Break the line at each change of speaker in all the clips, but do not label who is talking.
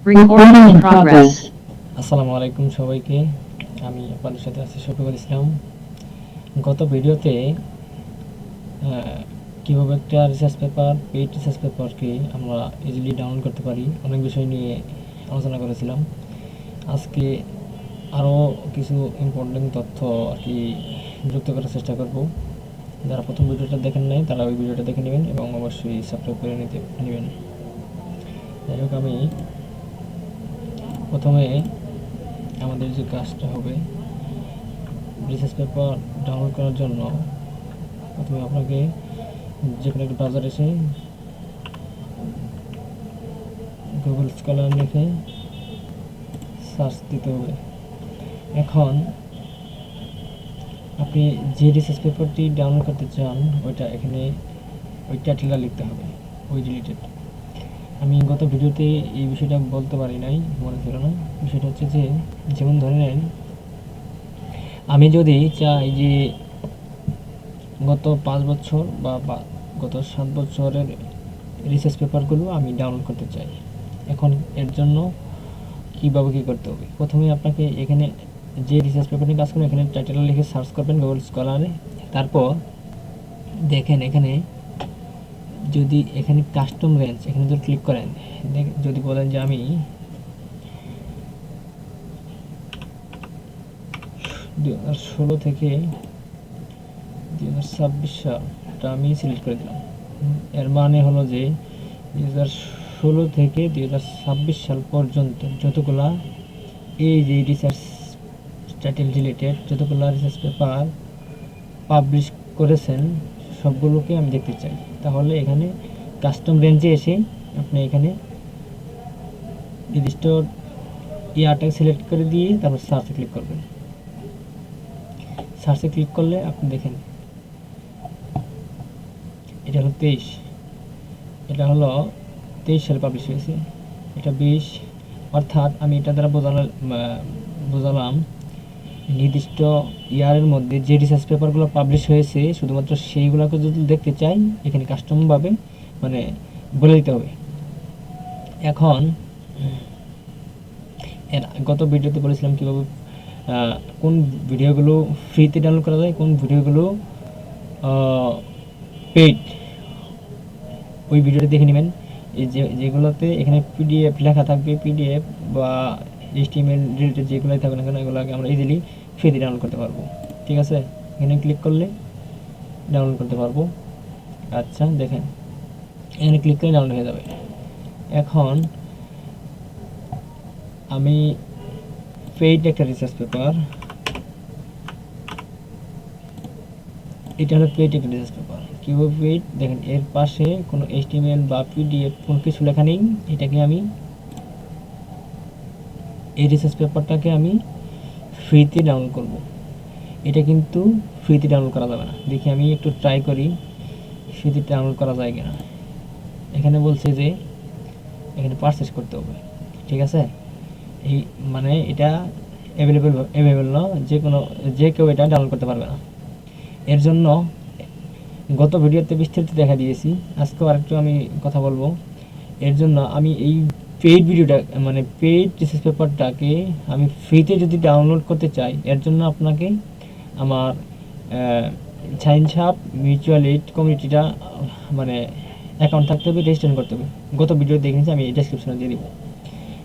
Recording in progress.
আসসালামু আলাইকুম সবাইকে। আমি আপনাদের সাথে আছি শফিকুল ইসলাম। গত ভিডিওতে কীভাবে একটা রিসার্চ পেপার, পেইড রিসার্চ পেপারকে আমরা ইজিলি ডাউনলোড করতে পারি অনেক বিষয় নিয়ে আলোচনা করেছিলাম। আজকে আরও কিছু ইম্পর্টেন্ট তথ্য আর কি যুক্ত করার চেষ্টা করব। যারা প্রথম ভিডিওটা দেখেন নাই তারা ওই ভিডিওটা দেখে নেবেন এবং অবশ্যই সাবস্ক্রাইব করে নেবেন। যাই হোক, আমি প্রথমে আমাদের যে কাজটা হবে রিসার্চ পেপার ডাউনলোড করার জন্য প্রথমে আপনাকে যে কোনো একটা ব্রাউজার এসে গুগল স্কলার লিখে সার্চ দিতে হবে। এখন আপনি যে রিসার্চ পেপারটি ডাউনলোড করতে চান ওইটা এখানে ওই টাইটেলটা লিখতে হবে, ওই রিলেটেড। আমি গত ভিডিওতে এই বিষয়টা বলতে পারি নাই, মনে ছিল না। বিষয়টা হচ্ছে যে যেমন ধরে নেন আমি যদি চাই যে গত 5 বছর বা গত 7 বছরের রিসার্চ পেপারগুলো আমি ডাউনলোড করতে চাই। এখন এর জন্য কীভাবে কী করতে হবে, প্রথমে আপনাকে এখানে যে রিসার্চ পেপার নিয়ে কাজ করবেন এখানে টাইটেল লিখে সার্চ করবেন গুগল স্কলারে। তারপর দেখেন এখানে যদি এখানে কাস্টম রেঞ্জ এখানে যদি ক্লিক করেন, যদি বলেন যে আমি 2016 থেকে 2026 সালটা আমি সিলেক্ট করে দিলাম। এর মানে হলো যে 2016 থেকে 2026 সাল পর্যন্ত যতগুলা এই যে রিসার্চ টাইটেল রিলেটেড যতগুলা রিসার্চ পেপার পাবলিশ করেছেন সবগুলোকে আমি দেখতে চাই। তাহলে এখানে কাস্টম রেঞ্জে এসে আপনি এখানে নির্দিষ্ট ইয়ারটাকে সিলেক্ট করে দিয়ে তারপর সার্চে ক্লিক করবেন। সার্চে ক্লিক করলে আপনি দেখেন এটা হলো 23, এটা হলো 23 সালে পাবলিশ হয়েছে, এটা 20। অর্থাৎ আমি এটা দ্বারা বোঝালাম নির্দিষ্ট ইয়ারের মধ্যে যে রিসার্চ পেপারগুলো পাবলিশ হয়েছে শুধুমাত্র সেইগুলোকে যদি দেখতে চাই এখানে কাস্টমভাবে মানে বলে দিতে হবে। এখন এর গত ভিডিওতে বলেছিলাম কীভাবে কোন ভিডিওগুলো ফ্রিতে ডাউনলোড করা যায়, কোন ভিডিওগুলো পেইড, ওই ভিডিওটা দেখে নেবেন। এই যেগুলোতে এখানে পিডিএফ লেখা থাকবে, পিডিএফ বা এইচটিএমএল রিলেটেড যেগুলোই থাকবে না কেন এগুলোকে আমরা ইজিলি ফ্রিতে ডাউনলোড করতে পারবো। ঠিক আছে, এখানে ক্লিক করলে ডাউনলোড করতে পারবো। আচ্ছা দেখেন এখানে ক্লিক করে ডাউনলোড হয়ে যাবে। এখন আমি পেইড একটা রিসার্চ পেপার, এটা হলো পেইড একটা রিসার্চ পেপার। কীভাবে পেইড দেখেন, এর পাশে কোনো এইচটিএমএল বা পিডিএফ কোনো কিছু লেখা নেই। এটাকে আমি এই রিসার্চ পেপারটাকে আমি ফ্রিতে ডাউনলোড করব। এটা কিন্তু ফ্রিতে ডাউনলোড করা যাবে না। দেখি আমি একটু ট্রাই করি ফ্রিতে ডাউনলোড করা যায় কিনা। এখানে বলছে যে এখানে পারচেস করতে হবে। ঠিক আছে, এই মানে এটা অ্যাভেলেবেল না, যে কেউ এটা ডাউনলোড করতে পারবে না। এর জন্য গত ভিডিওতে বিস্তারিত দেখা দিয়েছি, আজকেও আরেকটু আমি কথা বলবো। এর জন্য আমি এই পেইড ভিডিওটা মানে পেইড রিসার্চ পেপারটাকে আমি ফ্রিতে যদি ডাউনলোড করতে চাই এর জন্য আপনাকে আমার সাইন্স হাব মিউচুয়াল এইড কমিউনিটিটা মানে অ্যাকাউন্ট থাকতে হবে, রেজিস্ট্রেশন করতে হবে। গত ভিডিও দেখে নিয়েছি, আমি ডেসক্রিপশনে দিয়ে দিব।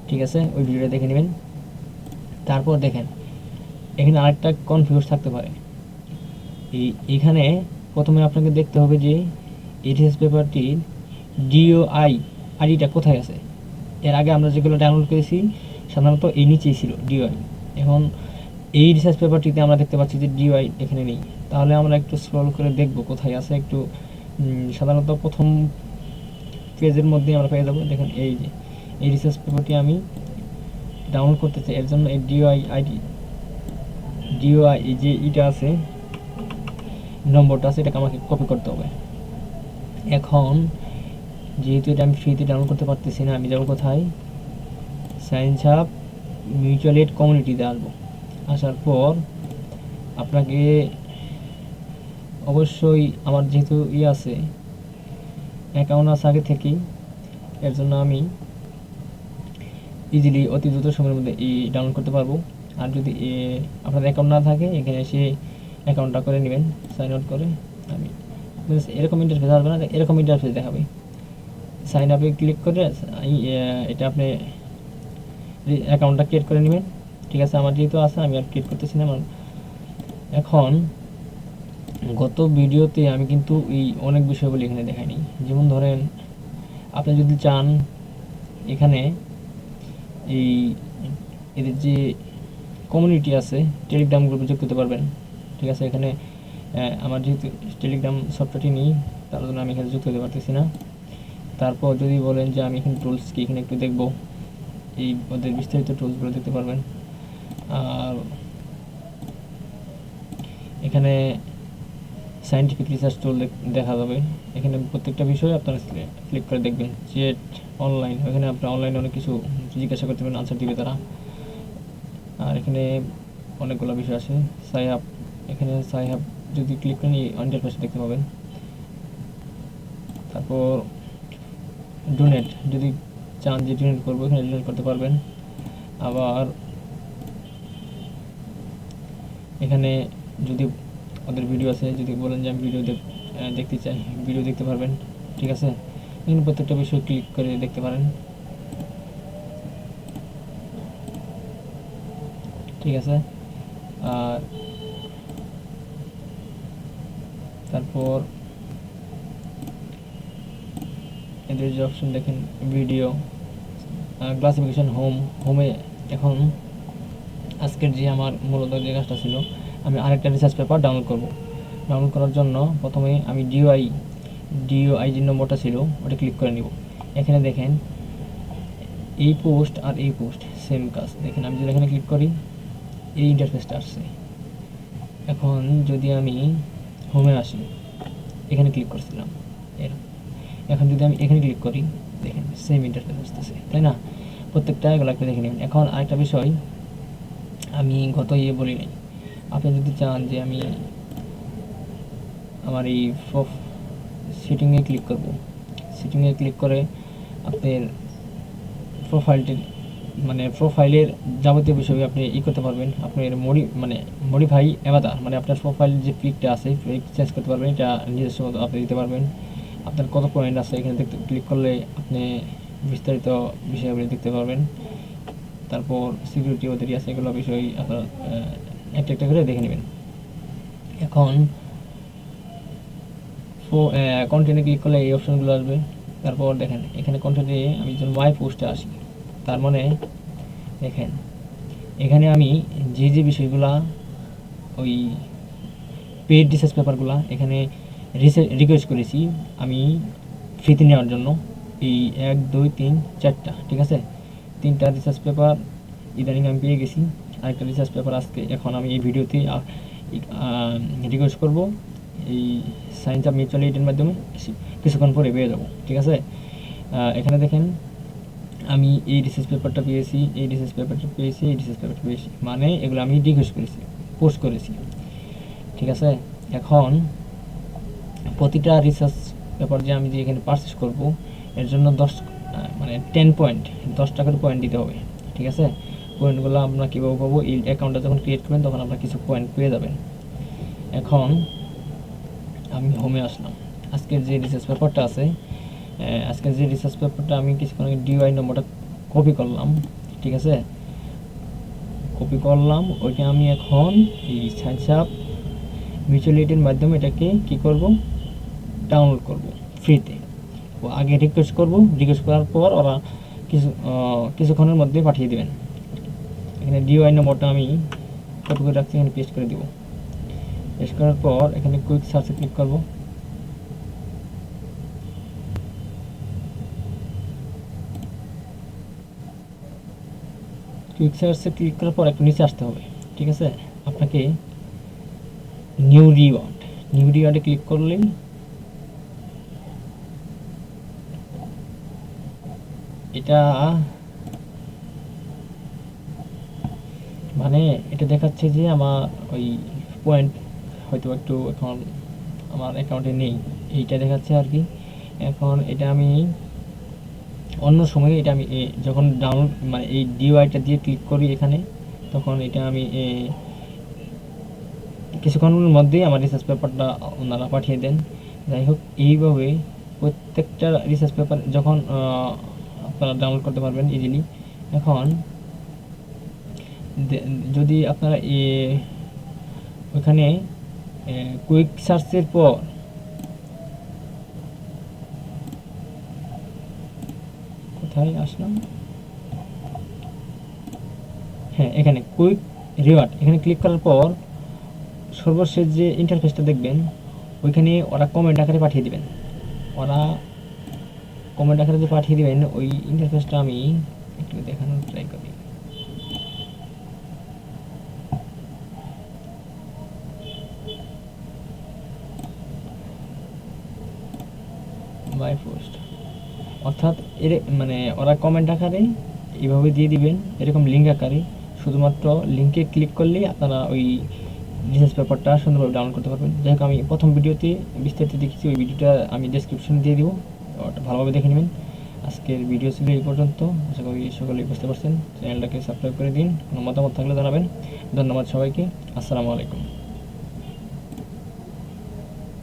ঠিক আছে, ওই ভিডিওটা দেখে নেবেন। তারপর দেখেন এখানে আরেকটা কনফিউজ থাকতে পারে। এইখানে প্রথমে আপনাকে দেখতে হবে যে এই রিসার্চ পেপারটির ডিওআই আইডিটা কোথায় আছে। এর আগে আমরা যেগুলো ডাউনলোড করেছি সাধারণত এই নিচেই ছিল ডিওআই। এখন এই রিসার্চ পেপারটিতে আমরা দেখতে পাচ্ছি যে ডিওআই এখানে নেই। তাহলে আমরা একটু স্ক্রল করে দেখব কোথায় আছে। একটু সাধারণত প্রথম পেজের মধ্যে আমরা পেয়ে যাবো। দেখেন এই যে এই রিসার্চ পেপারটি আমি ডাউনলোড করতে চাই, এর জন্য এই ডিওআই যে এটা আছে নম্বরটা আছে এটাকে আমাকে কপি করতে হবে। এখন যেহেতু এটা আমি ফ্রিতে ডাউনলোড করতে পারতেছি না, আমি যাবো কোথায়, সায়েন্স হাব মিউচুয়াল এইড কমিউনিটিতে আসবো। আসার পর আপনাকে অবশ্যই আমার যেহেতু আছে অ্যাকাউন্ট আছে আগে থেকেই, এর জন্য আমি ইজিলি অতি দ্রুত সময়ের মধ্যে এই ডাউনলোড করতে পারবো। আর যদি আপনার অ্যাকাউন্ট না থাকে এখানে এসে অ্যাকাউন্টটা করে নেবেন, সাইন আউট করে। আমি এরকম ইন্টারফেস আসবে না, এরকম ইন্টারফেস দেখাবে। সাইন আপে ক্লিক করে এটা আপনি অ্যাকাউন্টটা ক্রিয়েট করে নেবেন। ঠিক আছে, আমার যেহেতু আছে আমি আর ক্রিয়েট করতেছি না। আমার এখন গত ভিডিওতে আমি কিন্তু এই অনেক বিষয়গুলি এখানে দেখাইনি। যেমন ধরেন আপনি যদি চান এখানে এই এদের যে কমিউনিটি আছে টেলিগ্রাম গ্রুপে যোগ করতে পারবেন। ঠিক আছে, এখানে আমার যেহেতু টেলিগ্রাম সফটওয়্যারটি নেই তার জন্য আমি এখানে যুক্ত হতে পারতেছি না। তারপর যদি বলেন যে আমি এখানে টুলস কি এখানে একটু দেখব, এই ওদের বিস্তারিত টুলসগুলো দেখতে পারবেন। আর এখানে সায়েন্টিফিক রিসার্চ টুল দেখা যাবে। এখানে প্রত্যেকটা বিষয়ে আপনারা ক্লিক করে দেখবেন। চেট অনলাইন, এখানে আপনার অনলাইনে অনেক কিছু জিজ্ঞাসা করতে পারেন, আনসার দিবে তারা। আর এখানে অনেকগুলো বিষয় আছে। সাইহাব, এখানে সাইহাব যদি ক্লিক করেন ইন্টারফেস দেখতে পাবেন। তারপর ডোনেট, যদি চান যে ডোনেট করবো এখানে ডোনেট করতে পারবেন। আবার এখানে যদি ওদের ভিডিও আছে, যদি বলেন যে আমি ভিডিও দেখতে চাই, ভিডিও দেখতে পারবেন। ঠিক আছে, এখানে প্রত্যেকটা বিষয় ক্লিক করে দেখতে পারেন। ঠিক আছে, আর তারপর এদের যে অপশন দেখেন ভিডিও ক্লাসিফিকেশন, হোমে এখন আজকের যে আমার মূলত যে কাজটা ছিল, আমি আরেকটা রিসার্চ পেপার ডাউনলোড করব। ডাউনলোড করার জন্য প্রথমে আমি ডিওআই যে নম্বরটা ছিল ওটা ক্লিক করে নিব। এখানে দেখেন এই পোস্ট আর এই পোস্ট সেম কাজ। দেখেন আমি যদি এখানে ক্লিক করি এই ইন্টারফেসটা আসছে। এখন যদি আমি হোমে আসি, এখানে ক্লিক করছিলাম এরকম। এখন যদি আমি এখানে ক্লিক করি দেখেন সেম ইন্টারফেস আসতেছে, তাই না? প্রত্যেকটা এগুলো একটা দেখে নেবেন। এখন আরেকটা বিষয় আমি গত বলি নাই, আপনি যদি চান যে আমি আমার এই সেটিংয়ে ক্লিক করব, সেটিংয়ে ক্লিক করে আপনার প্রোফাইলের যাবতীয় বিষয় আপনি করতে পারবেন। আপনার মডিফাই অ্যাভাতার, মানে আপনার প্রোফাইল যে পিকটা আছে চেঞ্জ করতে পারবেন। এটা নিজস্ব মতো আপনি দিতে পারবেন। আপনার কত পয়েন্ট আছে এখানে দেখতে ক্লিক করলে আপনি বিস্তারিত বিষয়গুলি দেখতে পারবেন। তারপর সিকিউরিটি ওদেরই আছে, এগুলো বিষয় আপনার একটা একটা করে দেখে নেবেন। এখন কন্টেন্টে ক্লিক করলে এই অপশনগুলো আসবে। তারপর দেখেন এখানে কন্টেন্টে আমি যখন মাই পোস্টে আসি, তার মানে দেখেন এখানে আমি যে বিষয়গুলা ওই পেইড রিসার্চ পেপারগুলো এখানে রিকোয়েস্ট করেছি আমি ফ্রিতে নেওয়ার জন্য, এই 1 2 3 4টা, ঠিক আছে, 3টা রিসার্চ পেপার ইদানিং আমি পেয়ে গেছি। আরেকটা রিসার্চ পেপার আজকে এখন আমি এই ভিডিওতে রিকোয়েস্ট করব এই সায়েন্স অফ মিউচুয়াল এইডের মাধ্যমে, কিছুক্ষণ পরে পেয়ে যাব। ঠিক আছে, এখানে দেখেন আমি এই রিসার্চ পেপারটা পেয়েছি, এই রিসার্চ পেপারটা পেয়েছি, এই রিসার্চ পেপারটা পেয়েছি, মানে এগুলো আমি রিকোয়েস্ট করেছি, পোস্ট করেছি। ঠিক আছে, এখন প্রতিটা রিসার্চ পেপার যে আমি যে এখানে পারচেস করব এর জন্য 10 পয়েন্ট, 10 টাকার পয়েন্ট দিতে হবে। ঠিক আছে, পয়েন্টগুলো আমরা কীভাবে পাবো, এই অ্যাকাউন্টটা যখন ক্রিয়েট করবেন তখন আপনারা কিছু পয়েন্ট পেয়ে যাবেন। এখন আমি হোমে আসলাম। আজকের যে রিসার্চ পেপারটা আছে, আজকের যে রিসার্চ পেপারটা আমি কিছুক্ষণ আগে ডিওআই নম্বরটা কপি করলাম। ঠিক আছে, কপি করলাম, ওইটা আমি এখন এই সায়েন্স অফ মিউচুয়াল এইডের মাধ্যমে এটাকে কী করব, ডাউনলোড করব ফ্রিতে। আগে রিকোয়েস্ট করব, রিকোয়েস্ট করার পর ওরা কিছুক্ষণের মধ্যে পাঠিয়ে দেবেন। এখানে ডিওআই নম্বরটা আমি কপি করে রাখছি, এখানে পেস্ট করে দেব। পেস্ট করার পর এখানে কুইক সার্চে ক্লিক করব। কুইক সার্চে ক্লিক করার পর একটু নিচে আসতে হবে। ঠিক আছে, আপনাকে নিউ রিওয়ার্ডে ক্লিক করলেই এটা মানে এটা দেখাচ্ছে যে আমার ওই পয়েন্ট হয়তো একটু এখন আমার অ্যাকাউন্টে নেই, এইটা দেখাচ্ছে আর কি। এখন এটা আমি অন্য সময় এটা আমি যখন ডাউনলোড মানে এই ডিওআইটা দিয়ে ক্লিক করি এখানে, তখন এটা আমি কিছুক্ষণের মধ্যেই আমার রিসার্চ পেপারটা ওনারা পাঠিয়ে দেন। যাই হোক, এইভাবে প্রত্যেকটা রিসার্চ পেপার যখন আপনারা ডাউনলোড করতে পারবেন ইজিলি। এখন যদি আপনারা ওখানে কুইক সার্চের পর কোথায় আসলাম, হ্যাঁ এখানে কুইক রিওয়ার্ড, এখানে ক্লিক করার পর সর্বশেষ যে ইন্টারফেসটা দেখবেন ওইখানে ওরা কমেন্ট আকারে পাঠিয়ে দিবেন। ওরা কমেন্ট আকারে যে পাঠিয়ে দিবেন ওই ইন্টারফেসটা আমি একটু দেখানোর ট্রাই করি। বাই পোস্ট, অর্থাৎ এর মানে ওরা কমেন্ট আকারে এইভাবে দিয়ে দিবেন, এরকম লিঙ্ক আকারে। শুধুমাত্র লিঙ্কে ক্লিক করলেই আপনারা ওই রিসার্চ পেপারটা সুন্দরভাবে ডাউনলোড করতে পারবেন। যাই হোক, আমি প্রথম ভিডিওতে বিস্তারিত দেখেছি, ওই ভিডিওটা আমি ডেসক্রিপশনে দিয়ে দিব, ওটা ভালোভাবে দেখে নেবেন। আজকের ভিডিও ছিল এই পর্যন্ত, আশা করি সকলেই বুঝতে পারছেন। চ্যানেলটাকে সাবস্ক্রাইব করে দিন, কোনো মতামত থাকলে জানাবেন। ধন্যবাদ সবাইকে, আসসালামু আলাইকুম।